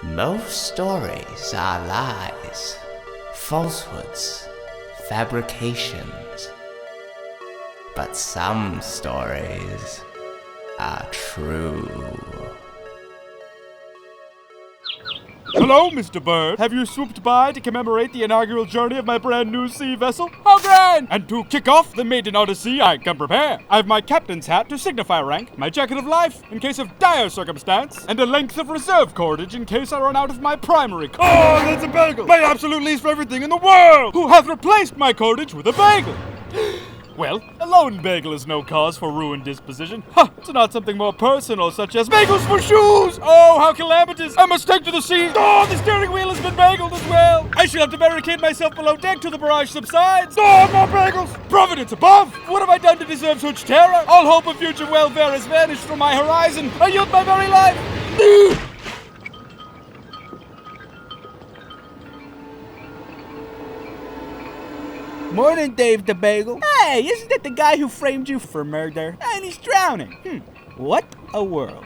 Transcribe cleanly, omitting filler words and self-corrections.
Most stories are lies, falsehoods, fabrications. But some stories are true. Hello, Mr. Bird. Have you swooped by to commemorate the inaugural journey of my brand new sea vessel? How grand! And to kick off the maiden odyssey, I come prepared. I have my captain's hat to signify rank, my jacket of life in case of dire circumstance, and a length of reserve cordage in case I run out of my primary. Oh, that's a bagel! My absolute least for everything in the world! Who hath replaced my cordage with a bagel? Well, a lone bagel is no cause for ruined disposition. It's not something more personal, such as bagels for shoes! Oh, how calamitous! A mistake to the sea! Oh, the steering wheel has been bageled as well! I shall have to barricade myself below deck till the barrage subsides! Oh, more bagels! Providence above! What have I done to deserve such terror? All hope of future welfare has vanished from my horizon! I yield my very life! Morning, Dave the Bagel. Hey, isn't that the guy who framed you for murder? And he's drowning. What a world.